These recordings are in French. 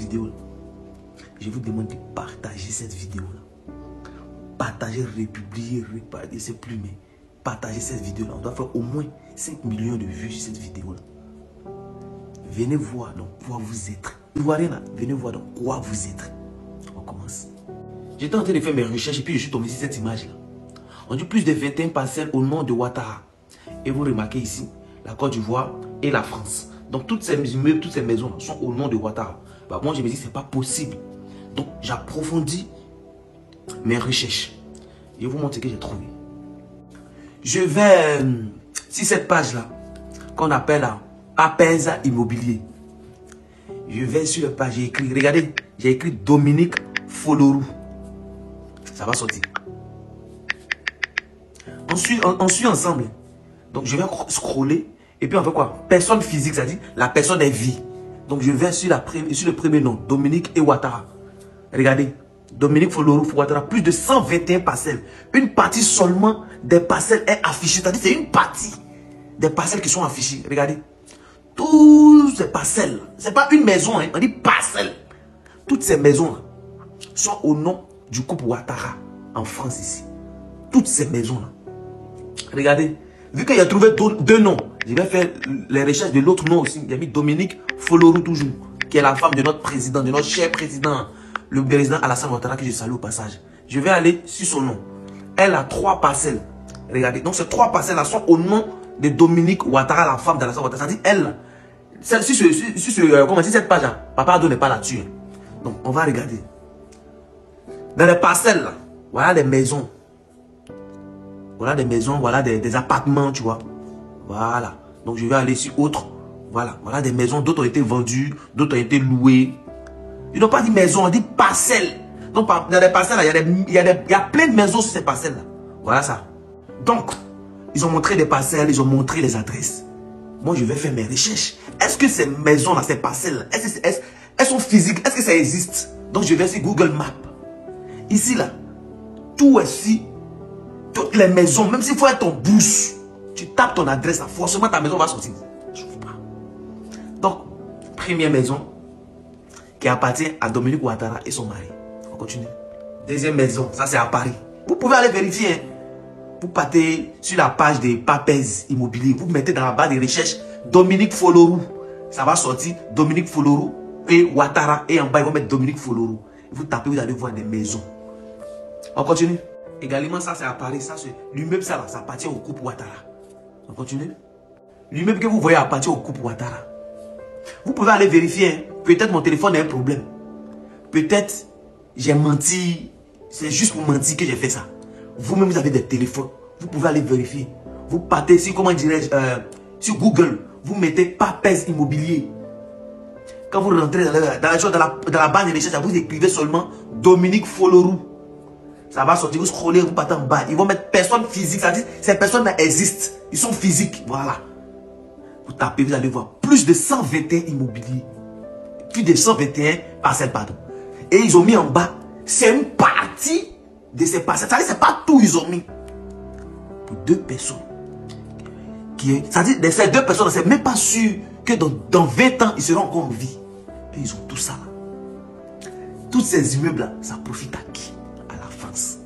vidéo-là, je vous demande de partager cette vidéo-là. Partager, republier, repartager, c'est plus, mais partager cette vidéo-là. On doit faire au moins 5 millions de vues sur cette vidéo-là. Venez voir dans quoi vous êtes. Vous voyez là, venez voir dans quoi vous êtes. On commence. J'étais en train de faire mes recherches et puis je suis tombé sur cette image-là. On dit plus de 21 parcelles au nom de Ouattara. Et vous remarquez ici, la Côte d'Ivoire et la France. Donc toutes ces immeubles, toutes ces maisons sont au nom de Ouattara. Bah, moi je me dis que ce n'est pas possible. Donc j'approfondis mes recherches. Je vais vous montrer ce que j'ai trouvé. Je vais sur cette page-là, qu'on appelle Apesa Immobilier. Je vais sur la page, j'ai écrit, regardez, j'ai écrit Dominique Folorou. Ça va sortir. On suit ensemble. Donc je vais scroller. Et puis on fait quoi? Personne physique, c'est-à-dire la personne est vie. Donc je vais sur le premier nom, Dominique et Ouattara. Regardez, Dominique Folorou Ouattara, plus de 121 parcelles. Une partie seulement des parcelles est affichée. C'est-à-dire c'est une partie des parcelles qui sont affichées. Regardez. Toutes ces parcelles, c'est pas une maison, hein, on dit parcelles. Toutes ces maisons sont au nom du couple Ouattara en France ici. Toutes ces maisons-là. Regardez, vu qu'il a trouvé deux noms, je vais faire les recherches de l'autre nom aussi. Il a mis Dominique Folorou toujours, qui est la femme de notre président, de notre cher président, le président Alassane Ouattara, que je salue au passage. Je vais aller sur son nom. Elle a 3 parcelles. Regardez, donc ces 3 parcelles-là sont au nom de Dominique Ouattara, la femme d'Alassane Ouattara. Ça dit elle. Comment dit cette page là, Papa Ado n'est pas là-dessus. Donc on va regarder. Dans les parcelles là, voilà des maisons. Voilà des maisons, voilà des appartements, tu vois. Voilà. Donc je vais aller sur autre. Voilà. Voilà des maisons, d'autres ont été vendues, d'autres ont été louées. Ils n'ont pas dit maison, on dit parcelles. Donc dans les parcelles là, il y a plein de maisons sur ces parcelles là. Voilà ça. Donc, ils ont montré des parcelles, ils ont montré les adresses. Moi, je vais faire mes recherches. Est-ce que ces maisons-là, ces parcelles, elles sont physiques? Est-ce que ça existe? Donc, je vais sur Google Maps. Ici, là, tout ici, toutes les maisons, même s'il faut être ton bouche, tu tapes ton adresse, là, forcément, ta maison va sortir. Je ne veux pas. Donc, première maison qui appartient à Dominique Ouattara et son mari. On continue. Deuxième maison, ça c'est à Paris. Vous pouvez aller vérifier, hein. Vous partez sur la page de Papez Immobilier. Vous mettez dans la barre de recherche Dominique Folorou. Ça va sortir Dominique Folorou et Ouattara. Et en bas, ils vont mettre Dominique Folorou. Vous tapez, vous allez voir des maisons. On continue. Également, ça c'est à Paris. L'immeuble, ça appartient au couple Ouattara. On continue. L'immeuble que vous voyez appartient au couple Ouattara. Vous pouvez aller vérifier. Hein. Peut-être mon téléphone a un problème. Peut-être j'ai menti. C'est juste pour mentir que j'ai fait ça. Vous-même, vous avez des téléphones. Vous pouvez aller vérifier. Vous partez sur, comment dirais-je, sur Google. Vous mettez Papez Immobilier. Quand vous rentrez dans la barre de recherche, vous écrivez seulement Dominique Folorou. Ça va sortir, vous scrollez, vous partez en bas. Ils vont mettre personne physique. Ça veut dire ces personnes existent. Ils sont physiques. Voilà. Vous tapez, vous allez voir plus de 121 immobiliers. Plus de 121 parcelles, pardon. Et ils ont mis en bas, c'est une partie de ces parcelles. Ça veut dire c'est pas tout ils ont mis. Pour 2 personnes. Ça veut dire de ces 2 personnes, c'est même pas sûr que dans 20 ans, ils seront encore en vie. Et ils ont tout ça là. Tous ces immeubles-là, ça profite à qui? À la France.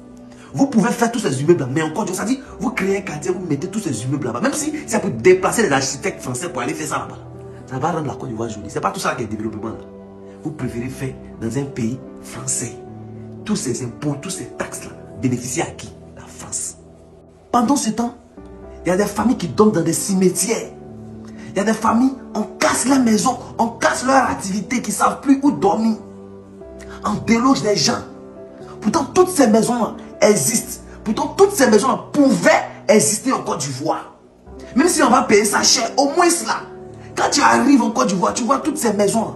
Vous pouvez faire tous ces immeubles-là, mais encore, ça dit, vous créez un quartier, vous mettez tous ces immeubles là-bas. Même si ça peut déplacer les architectes français pour aller faire ça là-bas. Ça va rendre la Côte d'Ivoire jolie. C'est pas tout ça qui est développement là. Vous préférez faire dans un pays français. Tous ces impôts, toutes ces taxes là, bénéficient à qui? La France. Pendant ce temps, il y a des familles qui dorment dans des cimetières. Il y a des familles, on casse les maisons, on casse leur activité, qui ne savent plus où dormir. On déloge les gens. Pourtant, toutes ces maisons existent. Pourtant, toutes ces maisons pouvaient exister en Côte d'Ivoire. Même si on va payer ça cher, au moins cela. Quand tu arrives en Côte d'Ivoire, tu vois toutes ces maisons.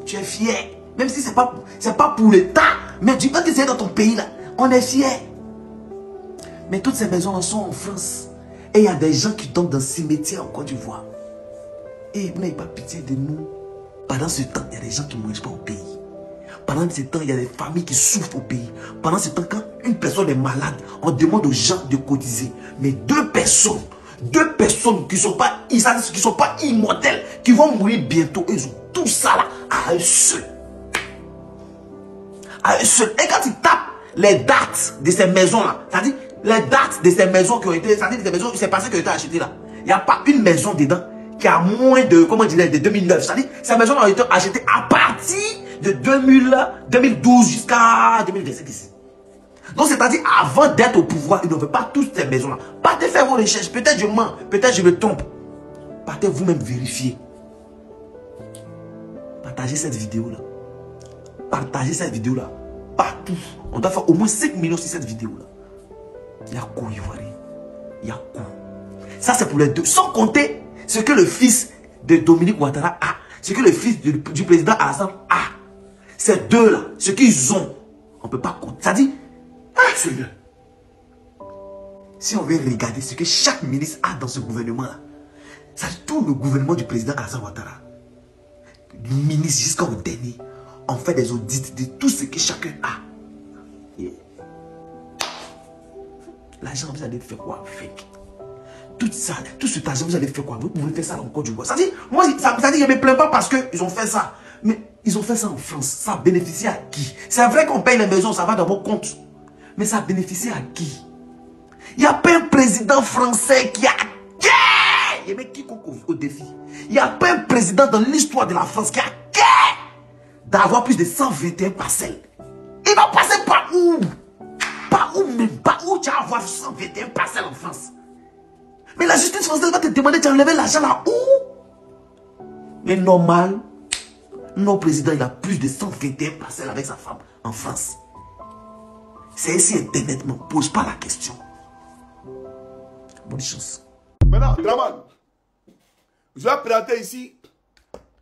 Tu es fier. Même si ce n'est pas pour l'État, mais tu peux que c'est dans ton pays là. On est fier. Mais toutes ces maisons sont en France. Et il y a des gens qui tombent dans le cimetière en Côte d'Ivoire. Et vous n'avez pas pitié de nous. Pendant ce temps, il y a des gens qui ne mangent pas au pays. Pendant ce temps, il y a des familles qui souffrent au pays. Pendant ce temps, quand une personne est malade, on demande aux gens de cotiser. Mais 2 personnes qui ne sont pas immortelles, qui vont mourir bientôt, ils ont tout ça là à eux seuls. à eux seuls. Et quand tu tapes les dates de ces maisons-là, c'est-à-dire les dates de ces maisons qui ont été, c'est-à-dire des maisons qui s'est passé qui ont été achetées là, il n'y a pas une maison dedans qui a moins de, comment dire, de 2009. C'est-à-dire ces maisons-là ont été achetées à partir de 2012 jusqu'à 2025 ici. Donc c'est-à-dire avant d'être au pouvoir, ils ne veulent pas toutes ces maisons-là. Partez faire vos recherches. Peut-être je mens, peut-être je me trompe. Partez vous-même vérifier. Partagez cette vidéo-là. Partagez cette vidéo-là. Partout. On doit faire au moins 5 millions sur cette vidéo-là. Il y a quoi, Ivoirien? Il y a quoi? Ça, c'est pour les deux. Sans compter ce que le fils de Dominique Ouattara a. Ce que le fils du président Alassane a. Ces deux-là, ce qu'ils ont, on ne peut pas compter. Ça dit, Seigneur, si on veut regarder ce que chaque ministre a dans ce gouvernement-là, ça dit tout le gouvernement du président Alassane Ouattara, du ministre jusqu'au dernier, on fait des audits de tout ce que chacun a. Yeah. L'argent, vous allez faire quoi avec? Tout ça, tout cet argent, vous allez faire quoi? Vous pouvez faire ça en Côte d'Ivoire. Ça dit, moi, ça dit, je ne me plains pas parce qu'ils ont fait ça. Mais ils ont fait ça en France. Ça bénéficie à qui? C'est vrai qu'on paye les maisons, ça va dans vos comptes. Mais ça bénéficie à qui? Il n'y a pas un président français qui a gagné. Il y a qui au défi. Il n'y a pas un président dans l'histoire de la France qui a gagné d'avoir plus de 121 parcelles. Il va passer par où? Par où même? Par où tu vas avoir 121 parcelles en France? Mais la justice française va te demander de enlever l'argent là où? Mais normal, nos présidents, il a plus de 121 parcelles avec sa femme en France. C'est ici Internet ne pose pas la question. Bonne chance. Maintenant, Draman, je vais présenter ici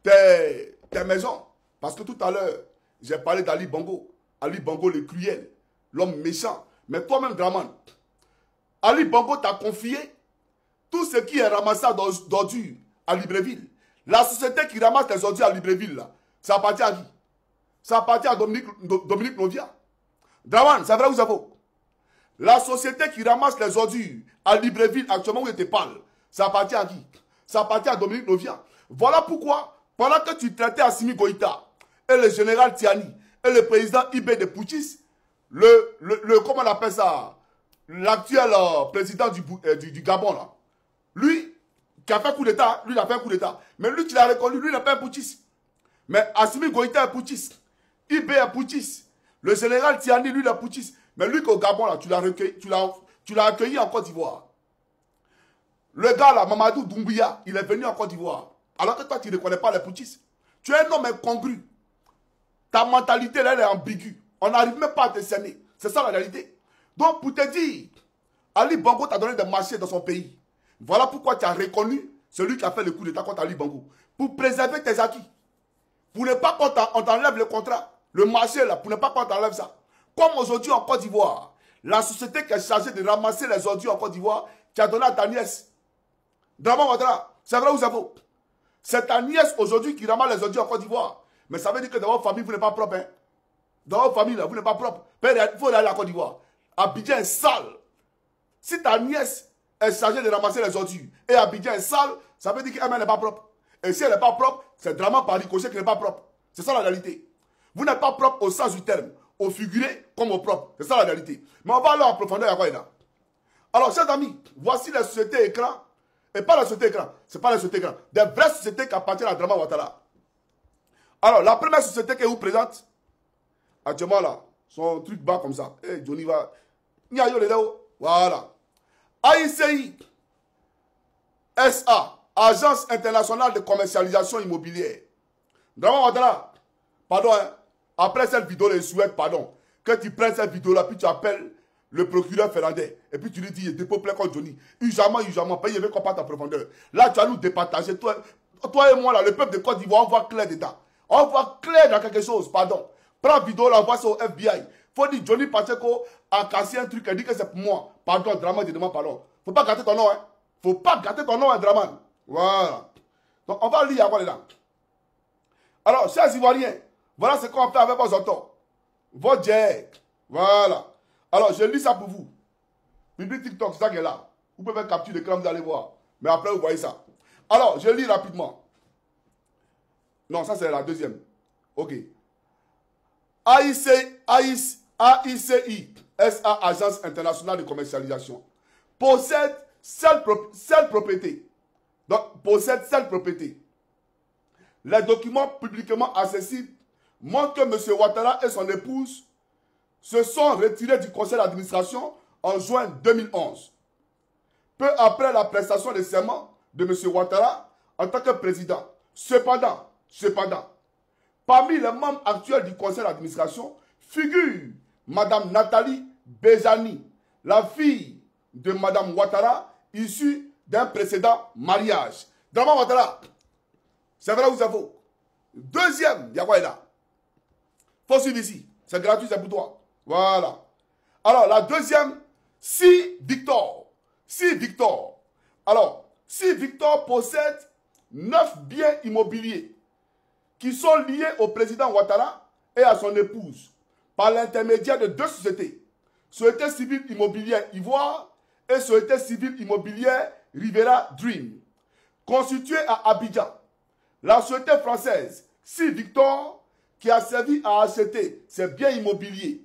tes maisons. Parce que tout à l'heure, j'ai parlé d'Ali Bongo. Ali Bongo le cruel, l'homme méchant. Mais toi-même, Draman, Ali Bongo t'a confié tout ce qui est ramassé d'ordures à Libreville. La société qui ramasse les ordures à Libreville, là, ça appartient à qui? Ça appartient à Dominique Novia. Draman, c'est vrai ou c'est faux? La société qui ramasse les ordures à Libreville, actuellement où je te parle, ça appartient à qui? Ça appartient à Dominique Novia. Voilà pourquoi, pendant que tu traitais Assimi Goïta et le général Tiani et le président Ibé de Pouchis, comment on appelle ça? L'actuel président du Gabon, là. Lui, qui a fait coup d'État, lui, il a fait un coup d'État. Mais lui, tu l'as reconnu, lui, il n'est pas un Pouchis. Mais Assimi Goïta est Pouchis. Ibé est Pouchis. Le général Tiani, lui, il est Pouchis. Mais lui, qu'au Gabon, là, tu l'as accueilli en Côte d'Ivoire. Le gars, là, Mamadou Doumbouya, il est venu en Côte d'Ivoire. Alors que toi, tu ne reconnais pas les Pouchis. Tu es un homme incongru. Ta mentalité, là, elle est ambiguë. On n'arrive même pas à te cerner. C'est ça la réalité. Donc, pour te dire, Ali Bongo t'a donné des marchés dans son pays. Voilà pourquoi tu as reconnu celui qui a fait le coup d'État contre Ali Bongo. Pour préserver tes acquis. Pour ne pas qu'on t'enlève le contrat. Le marché, là, pour ne pas qu'on t'enlève ça. Comme aujourd'hui en Côte d'Ivoire, la société qui est chargée de ramasser les ordures en Côte d'Ivoire, qui a donné à ta nièce. Draman Ouattara, c'est vrai ou c'est faux? C'est ta nièce aujourd'hui qui ramasse les ordures en Côte d'Ivoire. Mais ça veut dire que dans votre famille, vous n'êtes pas propre. Hein? Dans votre famille, là, vous n'êtes pas propre. Il faut aller à la Côte d'Ivoire. Abidjan est sale. Si ta nièce est chargée de ramasser les ordures et Abidjan est sale, ça veut dire qu'elle n'est pas propre. Et si elle n'est pas propre, c'est Draman par ricochet qui n'est pas propre. C'est ça la réalité. Vous n'êtes pas propre au sens du terme, au figuré comme au propre. C'est ça la réalité. Mais on va aller en profondeur à quoi il a. Alors, chers amis, voici la société écran. Et pas la société écran. Ce n'est pas la société écran. Des vraies sociétés qui appartiennent à Draman Ouattara. Alors, la première société qu'elle vous présente, actuellement là, son truc bas comme ça. Et Johnny va. Voilà. AICI SA, Agence internationale de commercialisation immobilière. Draman Ouattara, pardon, hein, après cette vidéo, je souhaite pardon. Que tu prennes cette vidéo-là, puis tu appelles le procureur Ferrandais. Et puis tu lui dis, il est dépôt plein contre Johnny. Usamment, paye, il veut qu'on parte en profondeur. Là, tu vas nous départager. Toi et moi, là, le peuple de Côte d'Ivoire, on voit clair dedans. On voit clair dans quelque chose, pardon. Prends la vidéo, là, envoie ça au FBI. Faut dire, Johnny Pacheco a cassé un truc, elle dit que c'est pour moi. Pardon, Draman, je demande pardon. Faut pas gâter ton nom, hein. Faut pas gâter ton nom, hein, Draman. Voilà. Donc, on va lire à quoi dedans. Alors, chers Ivoiriens, voilà ce qu'on fait avec vos autos. Vos jacks. Voilà. Alors, je lis ça pour vous. Public TikTok, c'est ça qui est là. Vous pouvez faire capture d'écran, vous allez voir. Mais après, vous voyez ça. Alors, je lis rapidement. Non, ça c'est la deuxième. Ok. AICI, SA, Agence internationale de commercialisation, possède seule propriété. Donc, possède seule propriété. Les documents publiquement accessibles montrent que M. Ouattara et son épouse se sont retirés du conseil d'administration en juin 2011. Peu après la prestation de serment de M. Ouattara en tant que président. Cependant, parmi les membres actuels du conseil d'administration figure Mme Nathalie Béjani, la fille de Mme Ouattara, issue d'un précédent mariage. Draman Ouattara, c'est vrai ou c'est faux? Deuxième, il y a quoi là? Faut suivre ici. C'est gratuit, c'est pour toi. Voilà. Alors, la deuxième, Si Victor. Alors, Si Victor possède 9 biens immobiliers qui sont liés au président Ouattara et à son épouse par l'intermédiaire de 2 sociétés. Société civile immobilière Ivoire et Société civile immobilière Rivera Dream. Constituée à Abidjan. La société française Si Victor, qui a servi à acheter ses biens immobiliers,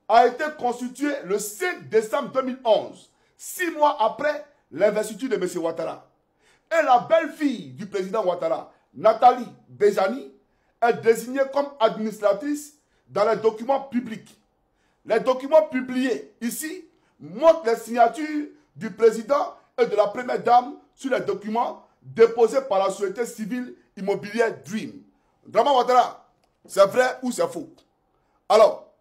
a été constituée le 5 décembre 2011, 6 mois après l'investiture de M. Ouattara. Et la belle-fille du président Ouattara, Nathalie Béjani, est désignée comme administratrice dans les documents publics. Les documents publiés ici montrent les signatures du président et de la première dame sur les documents déposés par la société civile immobilière Dream. Draman Ouattara, c'est vrai ou c'est faux? Alors,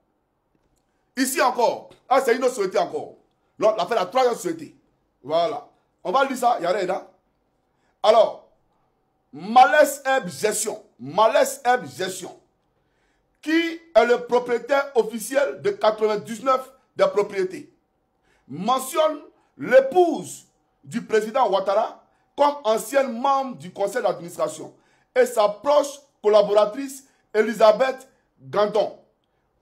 ici encore, c'est une autre société encore. La troisième société. Voilà. On va lire ça, il y a rien là. Alors, Malaise Herbe Gestion, qui est le propriétaire officiel de 99 des propriétés, mentionne l'épouse du président Ouattara comme ancienne membre du conseil d'administration et sa proche collaboratrice Elisabeth Gandon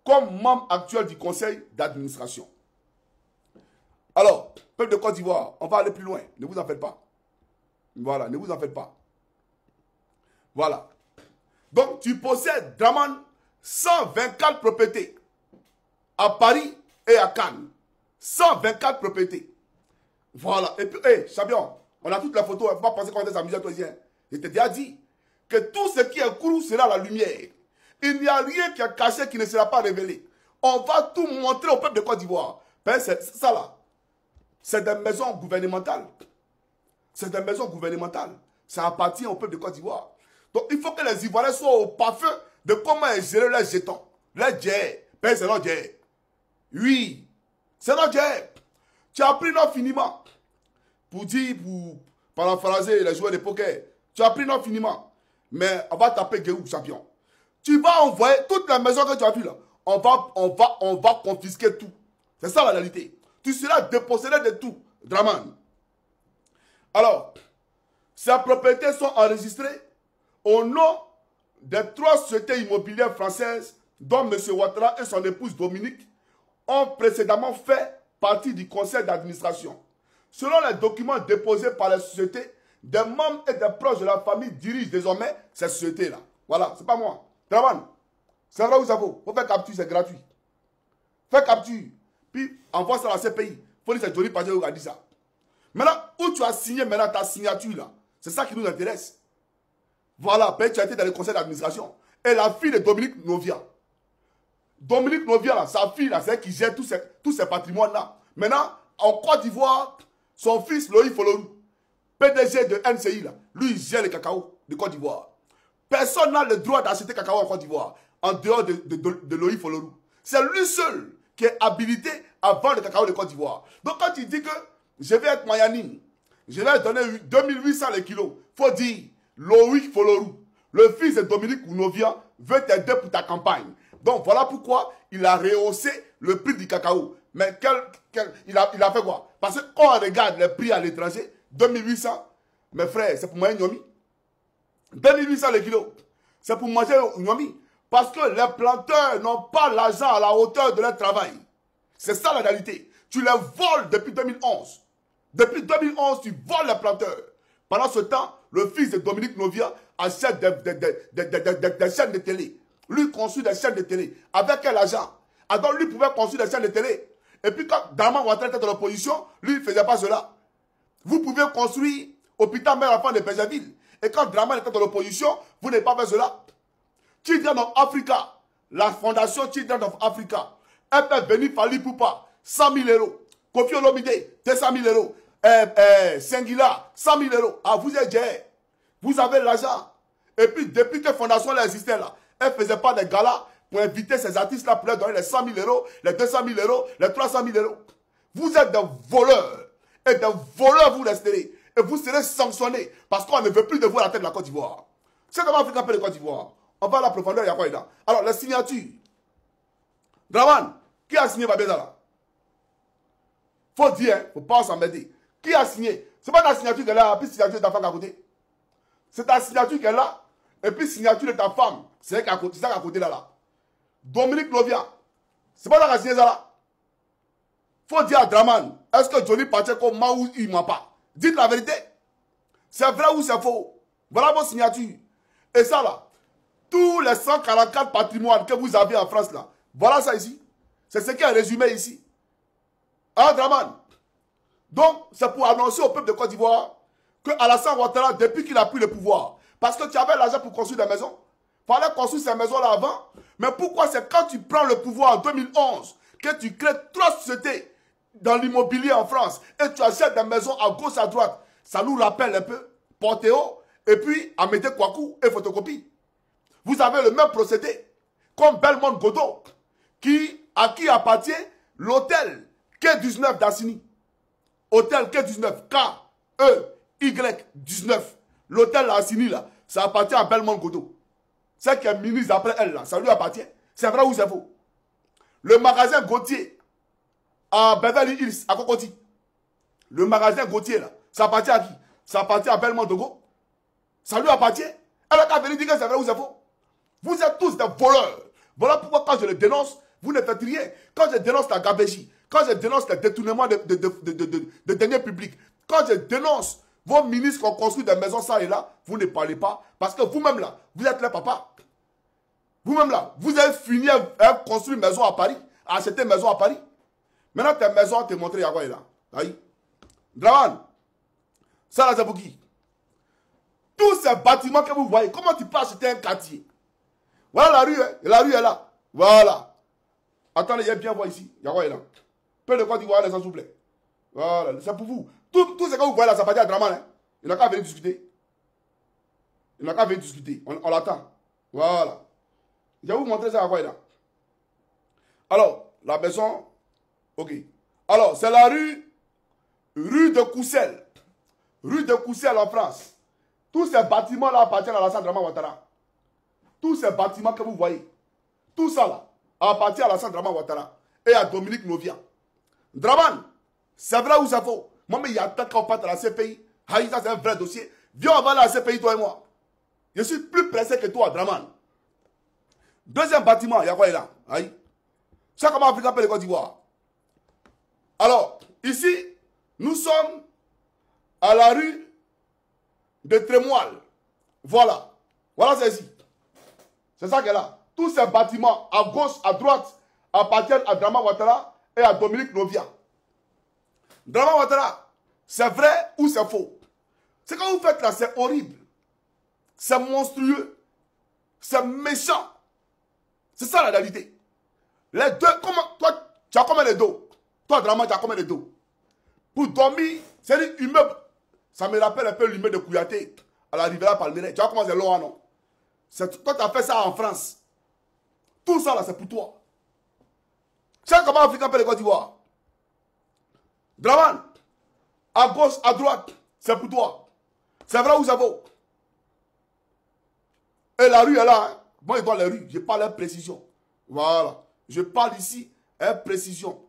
comme membre actuel du conseil d'administration. Alors, peuple de Côte d'Ivoire, on va aller plus loin, ne vous en faites pas. Voilà, ne vous en faites pas. Voilà. Donc, tu possèdes, Draman, 124 propriétés à Paris et à Cannes. 124 propriétés. Voilà. Et puis, champion, on a toutes les photos, il ne faut pas penser qu'on est amusé à toi ici. Je t'ai déjà dit que tout ce qui est couru sera la lumière. Il n'y a rien qui est caché qui ne sera pas révélé. On va tout montrer au peuple de Côte d'Ivoire. C'est ça là. C'est des maisons gouvernementales. C'est des maisons gouvernementales. Ça appartient au peuple de Côte d'Ivoire. Donc, il faut que les Ivoiriens soient au parfum de comment gérer leurs jetons. Les jets. C'est notre jet. Oui. C'est notre jet. Tu as pris non finiment. Pour paraphraser les joueurs de poker. Tu as pris non finiment. Mais on va taper Guérou, champion. Tu vas envoyer toutes les maisons que tu as vues là. On va confisquer tout. C'est ça la réalité. Tu seras dépossédé de tout. Draman. Alors, ces propriétés sont enregistrées au nom des 3 sociétés immobilières françaises dont M. Ouattara et son épouse Dominique ont précédemment fait partie du conseil d'administration. Selon les documents déposés par les sociétés, des membres et des proches de la famille dirigent désormais ces sociétés-là. Voilà, c'est pas moi. Draman, c'est vrai ou ça vaut? Faut faire capture, c'est gratuit. Fais capture, puis envoie ça à ces pays. Faut dire que c'est Johnny Pajero qui a dit ça. Maintenant, où tu as signé maintenant ta signature là, c'est ça qui nous intéresse. Voilà, après tu as été dans le conseil d'administration. Et la fille de Dominique Novia. Dominique Novia, là, sa fille, là, c'est elle qui gère tous ces patrimoines-là. Maintenant, en Côte d'Ivoire, son fils Loïc Folorou, PDG de NCI, là, lui, il gère le cacao de Côte d'Ivoire. Personne n'a le droit d'acheter cacao en Côte d'Ivoire, en dehors de Loïc Folorou. C'est lui seul qui est habilité à vendre le cacao de Côte d'Ivoire. Donc quand tu dis que je vais être Mayanine, je vais donner 2800 le kilo, il faut dire Loïc Folorou, le fils de Dominique Novia, veut t'aider pour ta campagne. Donc voilà pourquoi il a rehaussé le prix du cacao. Mais il a fait quoi? Parce que quand on regarde les prix à l'étranger, 2800, mes frères, c'est pour manger Nyomi. 2800 le kilo, c'est pour manger Nyomi. Parce que les planteurs n'ont pas l'argent à la hauteur de leur travail. C'est ça la réalité. Tu les voles depuis 2011. Depuis 2011, tu voles les planteurs. Pendant ce temps, le fils de Dominique Novia achète des chaînes de télé. Lui construit des chaînes de télé. Avec quel argent? Alors lui pouvait construire des chaînes de télé. Et puis quand Draman Ouattara était dans l'opposition, lui il ne faisait pas cela. Vous pouvez construire hôpital mère enfant de Pézaville. Et quand Draman était dans l'opposition, vous n'avez pas fait cela. Children of Africa, la fondation Children of Africa, elle peut venir Fali Poupa, 100 000 euros. Kofi Olomide, 200 000 euros. Senghila, 100 000 euros. Ah, vous êtes géré. Vous avez l'argent. Et puis, depuis que la fondation existait là, elle ne faisait pas de galas pour inviter ces artistes-là pour leur donner les 100 000 euros, les 200 000 euros, les 300 000 euros. Vous êtes des voleurs. Et des voleurs, vous resterez. Et vous serez sanctionnés parce qu'on ne veut plus de vous à la tête de la Côte d'Ivoire. C'est comment Afrique appelle la Côte d'Ivoire. On va à la profondeur, il y a quoi là? Alors, les signatures. Draman, qui a signé Babeza là? Faut dire, il ne faut pas s'embêter. Qui a signé? Ce n'est pas ta signature qui est là, puis signature de ta femme à côté. C'est ta signature qui est là, et puis signature de ta femme. C'est ça qu'à côté là. Dominique Lovia, c'est pas là qui a signé ça là. Faut dire à Draman, est-ce que Johnny Pacheco m'a ou il m'a pas? Dites la vérité. C'est vrai ou c'est faux? Voilà vos signatures. Et ça là, tous les 144 patrimoines que vous avez en France là, voilà ça ici. C'est ce qui est résumé ici. Hein, Draman? Donc, c'est pour annoncer au peuple de Côte d'Ivoire que Alassane Ouattara, depuis qu'il a pris le pouvoir, parce que tu avais l'argent pour construire des maisons, il fallait construire ces maisons-là avant. Mais pourquoi c'est quand tu prends le pouvoir en 2011 que tu crées 3 sociétés dans l'immobilier en France et tu achètes des maisons à gauche, à droite? Ça nous rappelle un peu Portéo et puis Amédée Kouakou et Photocopie. Vous avez le même procédé comme Belmont Godot à qui appartient l'hôtel K19 d'Assini. Hôtel K19, K-E-Y-19. L'hôtel Assini là, ça appartient à Belmont Godot. C'est qui est ministre après elle là, ça lui appartient. C'est vrai ou c'est faux? Le magasin Gauthier à Beverly Hills, à Cocody. Le magasin Gauthier là, ça appartient à qui? Ça appartient à Belmont Godot. Ça lui appartient. Elle a qu'à venir dire que c'est vrai ou c'est faux. Vous êtes tous des voleurs. Voilà pourquoi quand je le dénonce, vous ne faites rien. Quand je dénonce la gabégie, quand je dénonce le détournement de deniers publics, quand je dénonce vos ministres qui ont construit des maisons ça et là, vous ne parlez pas. Parce que vous-même là, vous êtes là, papa. Vous-même là, vous avez fini à construire une maison à Paris, à acheter une maison à Paris. Maintenant, tes maisons, te montré à quoi là. Aïe. Draman, ça là, c'est pour qui? Tous ces bâtiments que vous voyez, comment tu peux acheter un quartier? Voilà la rue, hein? La rue est là. Voilà. Attendez, il y a bien voir ici. Il y a quoi là? Peu de Côte d'Ivoire, les gens, s'il vous plaît. Voilà, c'est pour vous. Tout ce que vous voyez là, ça appartient à Draman. Hein? Il n'a qu'à venir discuter. Il n'a qu'à venir discuter. On l'attend. Voilà. Je vais vous montrer ça à quoi là. Alors, la maison. Ok. Alors, c'est la rue de Coussel. Rue de Coussel en France. Tous ces bâtiments-là appartiennent à Alassane Draman Ouattara. Tous ces bâtiments que vous voyez, tout ça là, appartient à Alassane Draman Ouattara et à Dominique Novia. Draman, c'est vrai ou c'est faux? Moi, mais il y a tant qu'on part à la CPI. Haïta, c'est un vrai dossier. Viens, on va à la CPI, toi et moi. Je suis plus pressé que toi, Draman. Deuxième bâtiment, il y a quoi là? Aïe. C'est comment Afrique appelle le Côte d'Ivoire. Alors, ici, nous sommes à la rue de Trémoille. Voilà. Voilà, c'est ici. C'est ça qu'elle est là. Tous ces bâtiments, à gauche, à droite, appartiennent à Draman Ouattara et à Dominique Novia. Draman Ouattara, c'est vrai ou c'est faux? Ce que vous faites là, c'est horrible. C'est monstrueux. C'est méchant. C'est ça la réalité. Les deux, comment, toi, tu as combien de dos? Toi, Draman, tu as combien de dos? Pour dormir, c'est un immeuble. Ça me rappelle un peu l'immeuble de Kouyaté à la Riviera Palmeraie. Tu vois comment c'est long, non? Toi, tu as fait ça en France. Tout ça, là, c'est pour toi. Tu sais comment Africain peut les Côte d'Ivoire? Draman, à gauche, à droite, c'est pour toi. C'est vrai ou c'est faux? Et la rue est là. Hein? Moi, je dois les rues. Je parle en précision. Voilà. Je parle ici en précision.